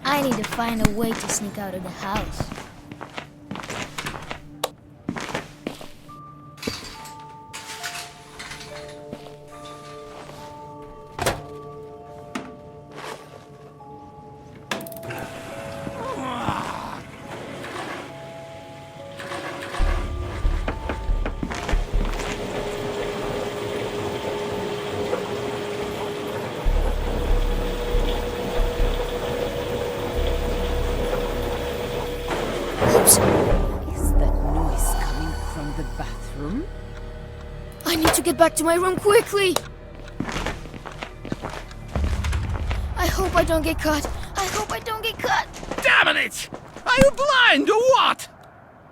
I need to find a way to sneak out of the house. Is that noise coming from the bathroom? I need to get back to my room quickly. I hope I don't get caught. I hope I don't get caught. Damn it! Are you blind or what?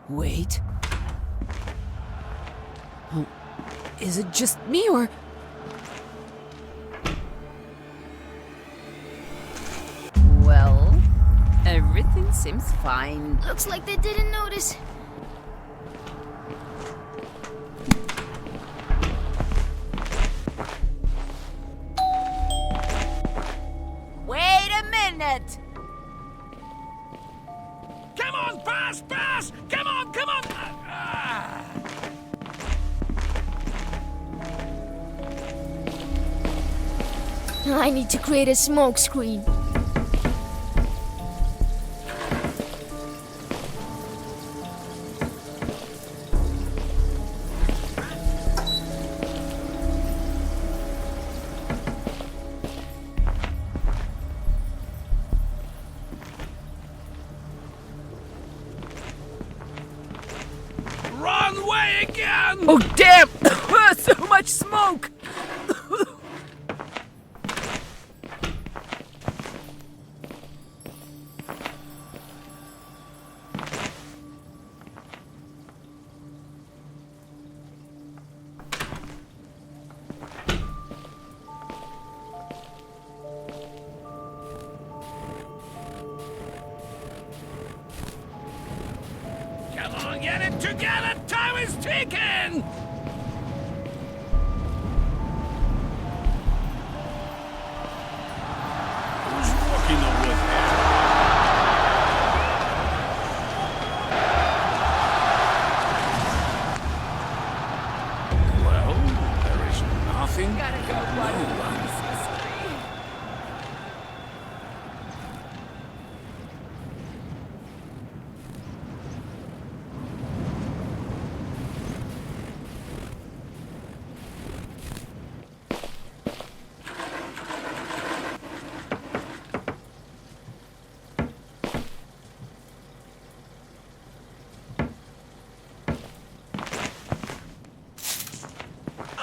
Wait. Oh, is it just me or... Well, everything seems fine. Looks like they didn't notice. Wait a minute! Come on, pass! Come on! I need to create a smoke screen. Runaway again! Oh, damn! So much smoke! Come on, get it together! Time is ticking! Who's walking over there? Well, there is nothing. Gotta go No one.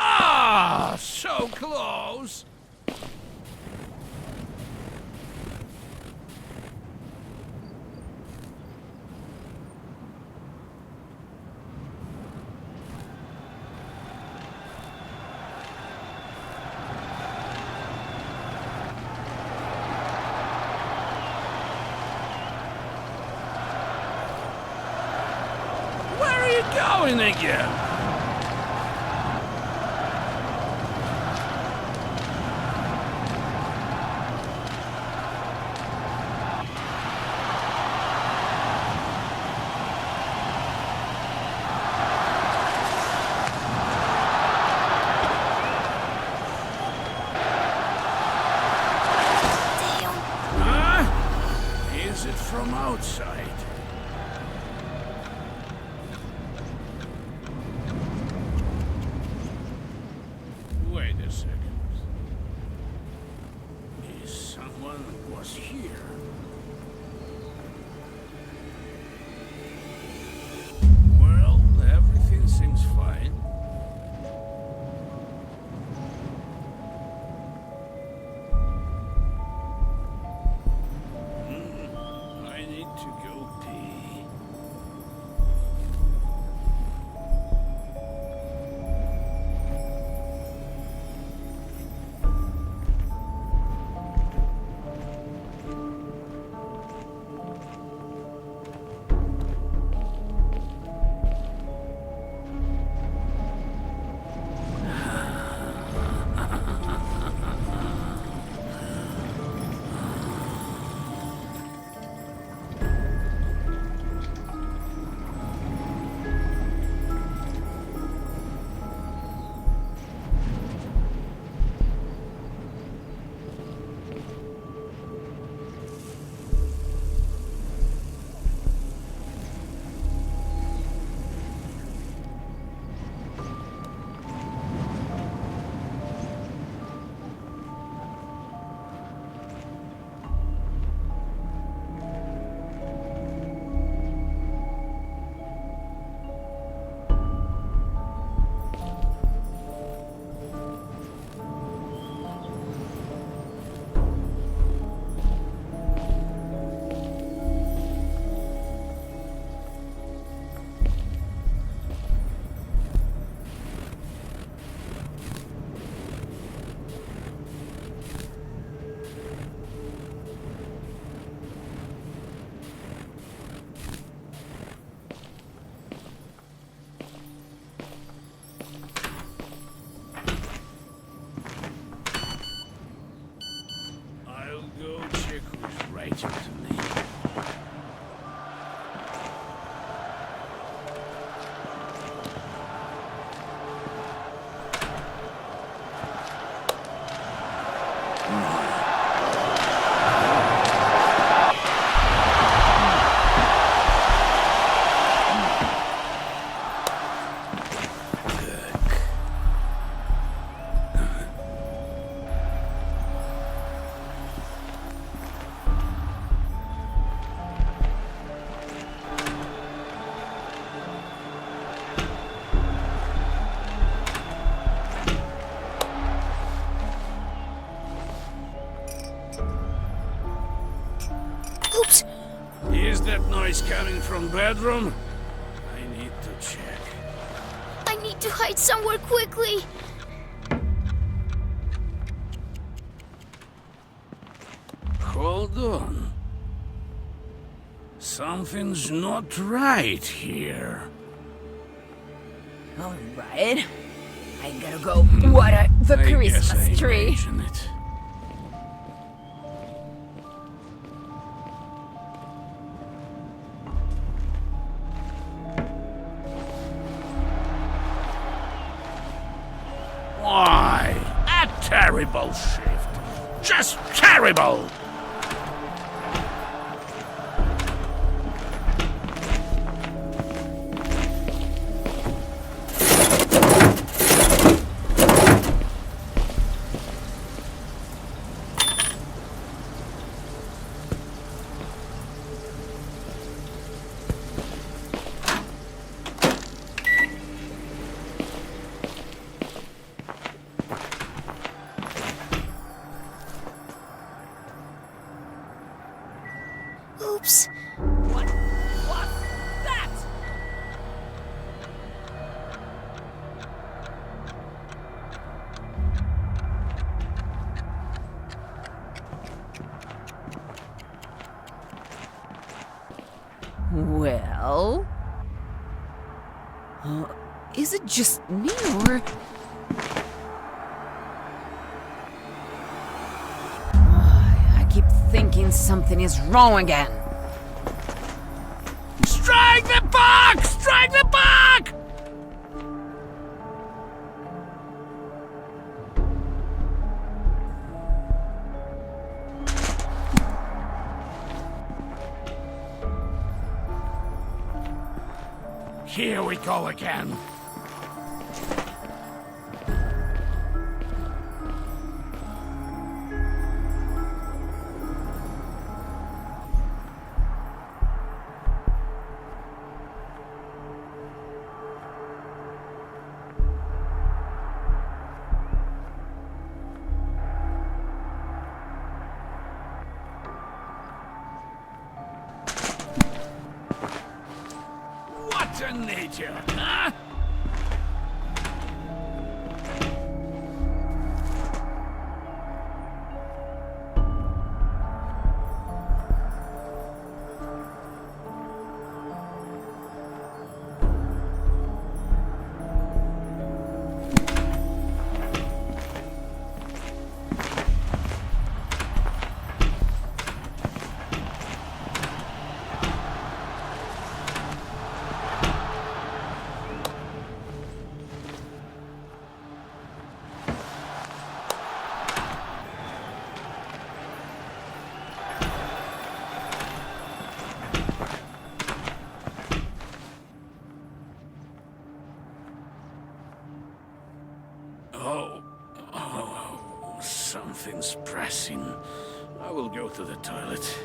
Ah, so close. Where are you going again? Is it from outside? Wait a second. Someone was here. Well, everything seems fine. I need to go pee. you to me. Oops! Is that noise coming from bedroom? I need to check. I need to hide somewhere quickly. Hold on. Something's not right here. All right. I gotta go water the I guess Christmas I tree. imagine it. Why? A terrible shift. Just terrible! Oops. What? What's that? Well, is it just me or? I keep thinking something is wrong again. Strike the box! Strike the box! Here we go again. What an idiot, huh? Oh, something's pressing. I will go to the toilet.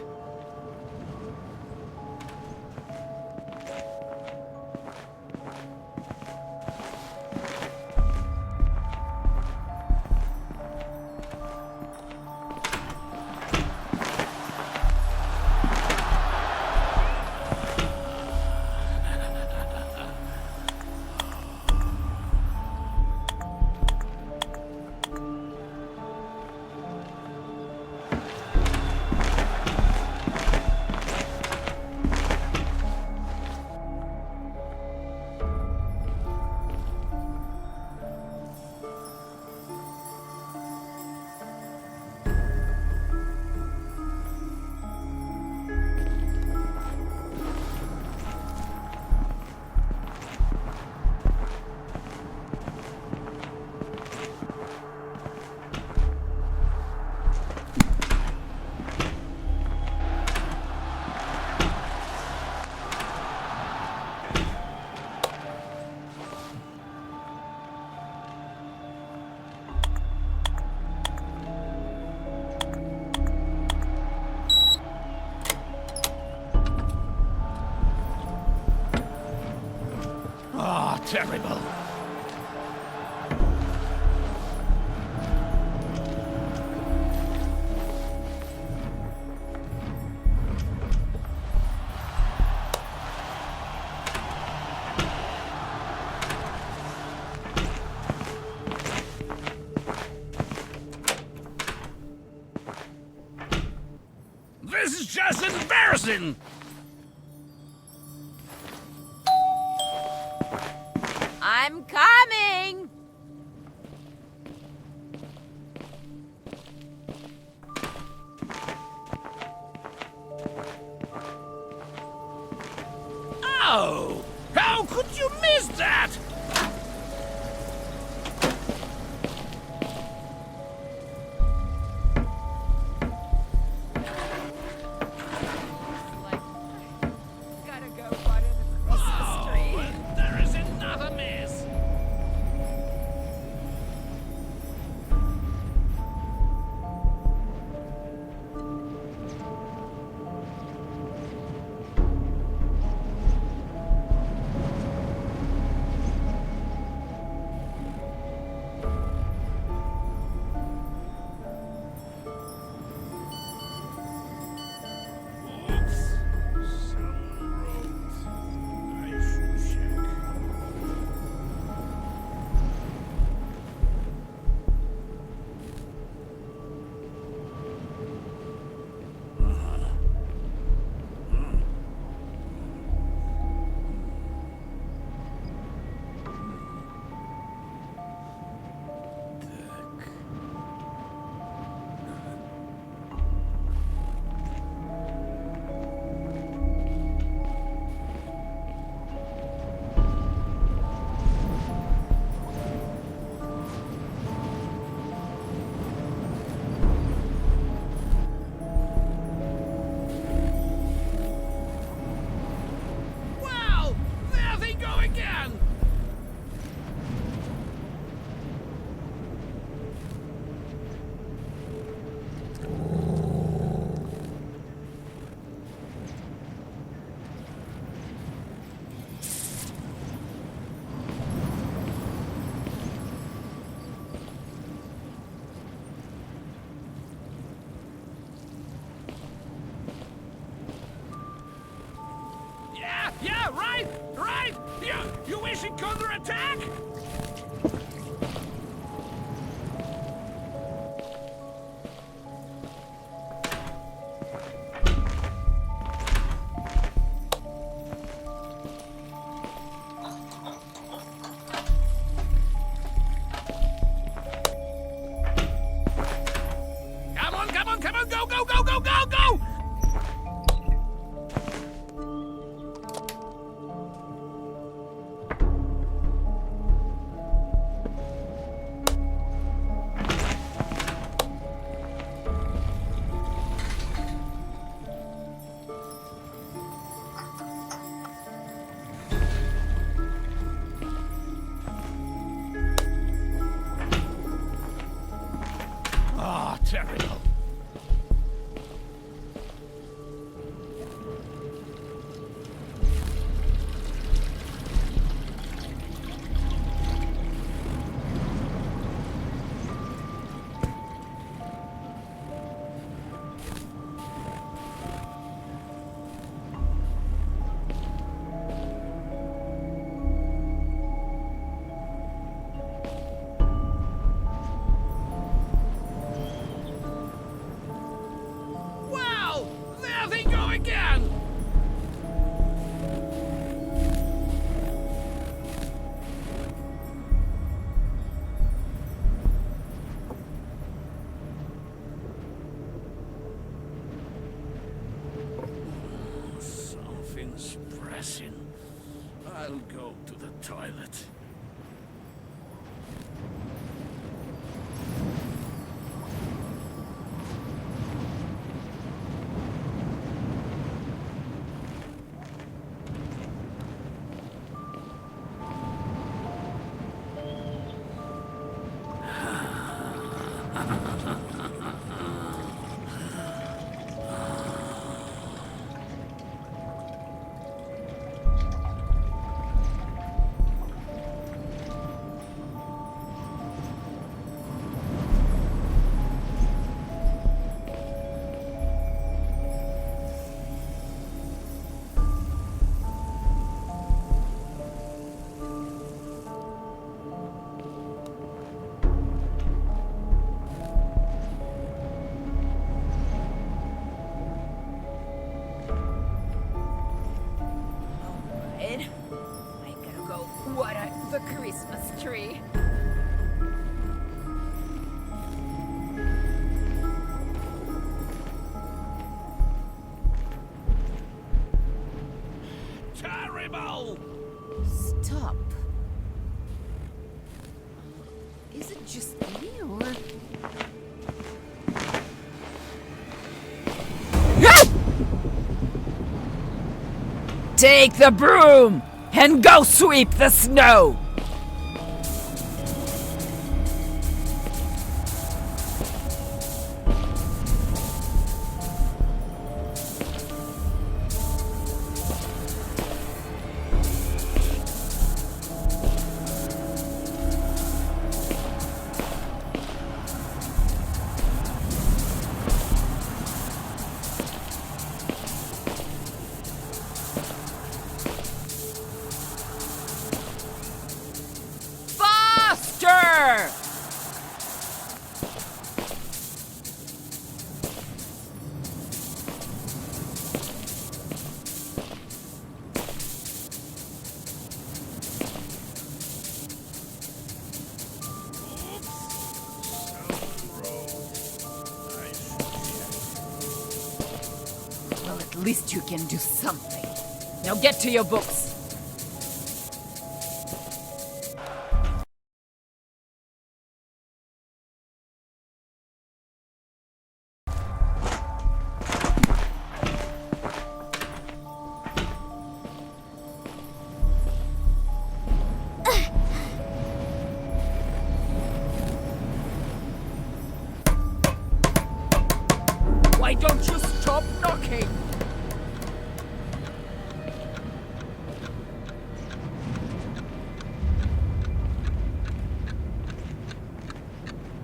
terrible. This is just embarrassing! I'm coming! Oh! How could you miss that? Gotta go water the Christmas tree. And there is another miss. Oops. Someone wrote. I should check. Wow! There they go again! Yeah, right! You wish it counterattack? Come on, go! Oh, terrible. Wow! There they go again! Something's pressing. I'll go to the toilet. Christmas tree. Terrible! Stop. Is it just me, or... Take the broom and go sweep the snow! Faster! Well, at least you can do something. Now get to your books. Why don't you stop knocking?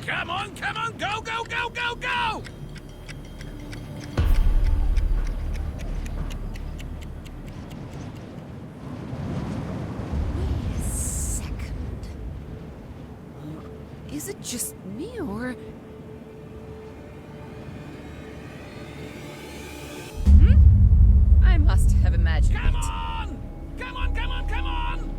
Come on, come on, go, go, go, go, go! Wait a second. Is it just me, or... I must have imagined Come it. on! Come on, come on, come on!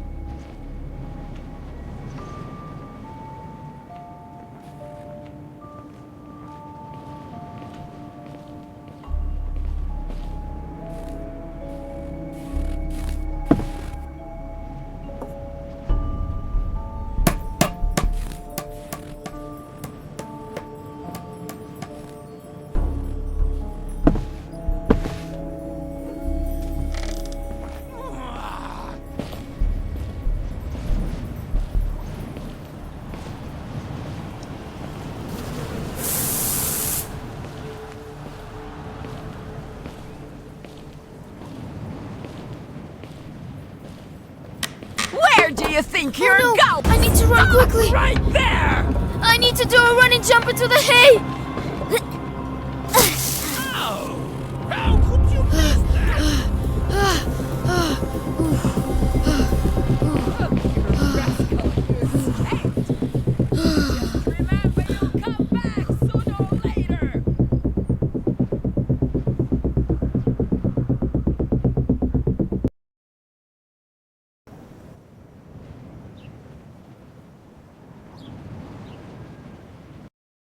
Where do you think you're Oh, no. going? I need to run quickly. Right there! I need to do a running jump into the hay.